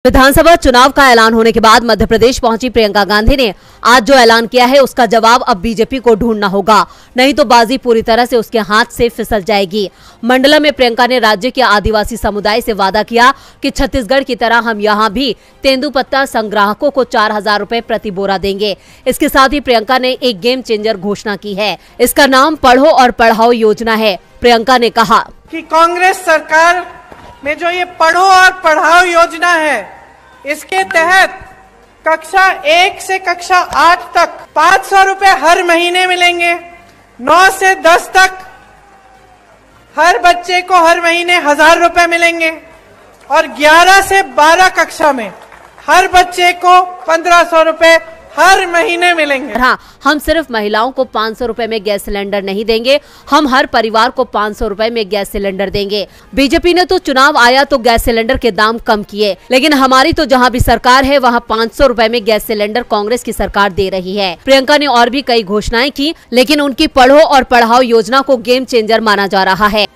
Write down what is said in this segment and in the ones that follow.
विधानसभा चुनाव का ऐलान होने के बाद मध्य प्रदेश पहुंची प्रियंका गांधी ने आज जो ऐलान किया है उसका जवाब अब बीजेपी को ढूंढना होगा, नहीं तो बाजी पूरी तरह से उसके हाथ से फिसल जाएगी। मंडला में प्रियंका ने राज्य के आदिवासी समुदाय से वादा किया कि छत्तीसगढ़ की तरह हम यहां भी तेंदुपत्ता संग्राहकों को 4,000 रुपए प्रति बोरा देंगे। इसके साथ ही प्रियंका ने एक गेम चेंजर घोषणा की है। इसका नाम पढ़ो और पढ़ाओ योजना है। प्रियंका ने कहा कि कांग्रेस सरकार में जो ये पढ़ो और पढ़ाओ योजना है, इसके तहत कक्षा 1 से कक्षा 8 तक 500 रुपए हर महीने मिलेंगे। 9 से 10 तक हर बच्चे को हर महीने 1,000 रुपए मिलेंगे और 11 से 12 कक्षा में हर बच्चे को 1,500 रुपए हर महीने मिलेंगे। हाँ, हम सिर्फ महिलाओं को 500 रुपए में गैस सिलेंडर नहीं देंगे, हम हर परिवार को 500 रुपए में गैस सिलेंडर देंगे। बीजेपी ने तो चुनाव आया तो गैस सिलेंडर के दाम कम किए, लेकिन हमारी तो जहाँ भी सरकार है वहाँ 500 रुपए में गैस सिलेंडर कांग्रेस की सरकार दे रही है। प्रियंका ने और भी कई घोषणाएं की, लेकिन उनकी पढ़ो और पढ़ाओ योजना को गेम चेंजर माना जा रहा है।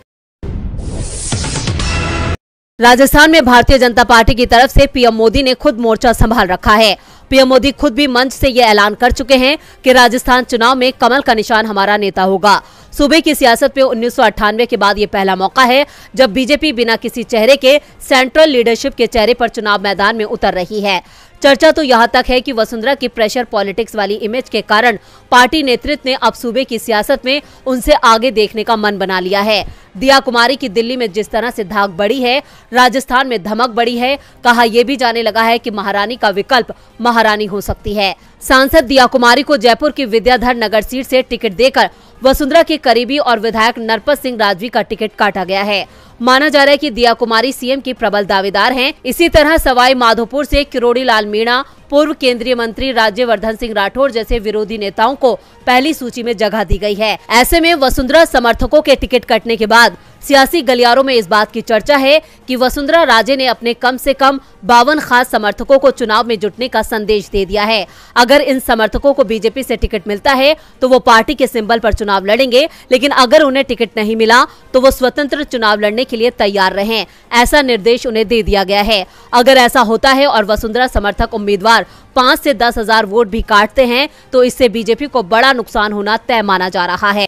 राजस्थान में भारतीय जनता पार्टी की तरफ से पीएम मोदी ने खुद मोर्चा संभाल रखा है। पीएम मोदी खुद भी मंच से ये ऐलान कर चुके हैं कि राजस्थान चुनाव में कमल का निशान हमारा नेता होगा। सूबे की सियासत पे 1998 के बाद ये पहला मौका है जब बीजेपी बिना किसी चेहरे के सेंट्रल लीडरशिप के चेहरे पर चुनाव मैदान में उतर रही है। चर्चा तो यहाँ तक है कि वसुंधरा की प्रेशर पॉलिटिक्स वाली इमेज के कारण पार्टी नेतृत्व ने अब सूबे की सियासत में उनसे आगे देखने का मन बना लिया है। दिया कुमारी की दिल्ली में जिस तरह से धाक बढ़ी है, राजस्थान में धमक बढ़ी है। कहा यह भी जाने लगा है कि महारानी का विकल्प महारानी हो सकती है। सांसद दिया कुमारी को जयपुर की विद्याधर नगर सीट से टिकट देकर वसुंधरा के करीबी और विधायक नरपत सिंह राजवी का टिकट काटा गया है। माना जा रहा है कि दिया कुमारी सीएम की प्रबल दावेदार हैं। इसी तरह सवाई माधोपुर से किरोड़ी लाल मीणा, पूर्व केंद्रीय मंत्री राज्यवर्धन सिंह राठौर जैसे विरोधी नेताओं को पहली सूची में जगह दी गई है। ऐसे में वसुंधरा समर्थकों के टिकट कटने के बाद सियासी गलियारों में इस बात की चर्चा है कि वसुंधरा राजे ने अपने कम से कम 52 खास समर्थकों को चुनाव में जुटने का संदेश दे दिया है। अगर इन समर्थकों को बीजेपी से टिकट मिलता है तो वो पार्टी के सिंबल पर चुनाव लड़ेंगे, लेकिन अगर उन्हें टिकट नहीं मिला तो वो स्वतंत्र चुनाव लड़ने के लिए तैयार रहें। ऐसा निर्देश उन्हें दे दिया गया है। अगर ऐसा होता है और वसुंधरा समर्थक उम्मीदवार 5 से 10,000 वोट भी काटते हैं तो इससे बीजेपी को बड़ा नुकसान होना तय माना जा रहा है।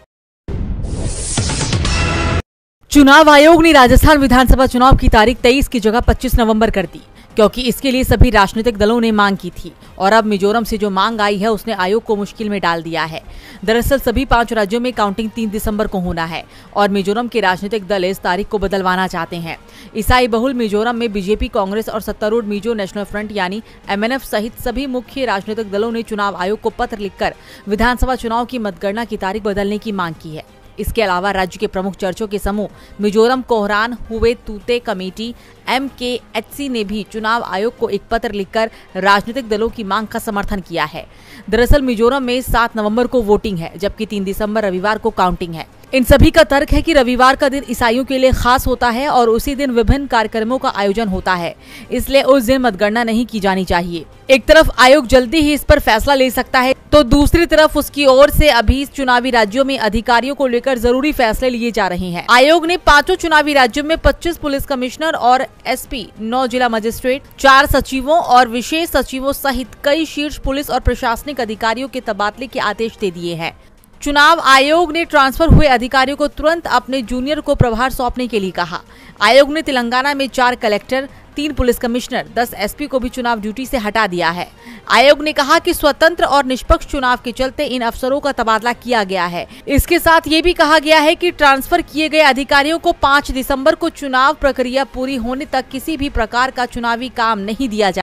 चुनाव आयोग ने राजस्थान विधानसभा चुनाव की तारीख 23 की जगह 25 नवंबर कर दी, क्योंकि इसके लिए सभी राजनीतिक दलों ने मांग की थी और अब मिजोरम से जो मांग आई है उसने आयोग को मुश्किल में डाल दिया है। दरअसल सभी 5 राज्यों में काउंटिंग 3 दिसंबर को होना है और मिजोरम के राजनीतिक दल इस तारीख को बदलवाना चाहते हैं। ईसाई बहुल मिजोरम में बीजेपी, कांग्रेस और सत्तारूढ़ मिजो नेशनल फ्रंट यानी MNF सहित सभी मुख्य राजनीतिक दलों ने चुनाव आयोग को पत्र लिखकर विधानसभा चुनाव की मतगणना की तारीख बदलने की मांग की है। इसके अलावा राज्य के प्रमुख चर्चों के समूह मिजोरम कोहरान हुए तूते कमेटी MKHC ने भी चुनाव आयोग को एक पत्र लिखकर राजनीतिक दलों की मांग का समर्थन किया है। दरअसल मिजोरम में 7 नवंबर को वोटिंग है, जबकि 3 दिसंबर रविवार को काउंटिंग है। इन सभी का तर्क है कि रविवार का दिन ईसाइयों के लिए खास होता है और उसी दिन विभिन्न कार्यक्रमों का आयोजन होता है, इसलिए उस दिन मतगणना नहीं की जानी चाहिए। एक तरफ आयोग जल्दी ही इस पर फैसला ले सकता है तो दूसरी तरफ उसकी ओर से अभी चुनावी राज्यों में अधिकारियों को लेकर जरूरी फैसले लिए जा रहे हैं। आयोग ने 5 चुनावी राज्यों में 25 पुलिस कमिश्नर और SP, 9 जिला मजिस्ट्रेट, 4 सचिवों और विशेष सचिवों सहित कई शीर्ष पुलिस और प्रशासनिक अधिकारियों के तबादले के आदेश दे दिए हैं। चुनाव आयोग ने ट्रांसफर हुए अधिकारियों को तुरंत अपने जूनियर को प्रभार सौंपने के लिए कहा। आयोग ने तेलंगाना में 4 कलेक्टर, 3 पुलिस कमिश्नर, 10 SP को भी चुनाव ड्यूटी से हटा दिया है। आयोग ने कहा कि स्वतंत्र और निष्पक्ष चुनाव के चलते इन अफसरों का तबादला किया गया है। इसके साथ ये भी कहा गया है कि ट्रांसफर किए गए अधिकारियों को 5 दिसंबर को चुनाव प्रक्रिया पूरी होने तक किसी भी प्रकार का चुनावी काम नहीं दिया जाए।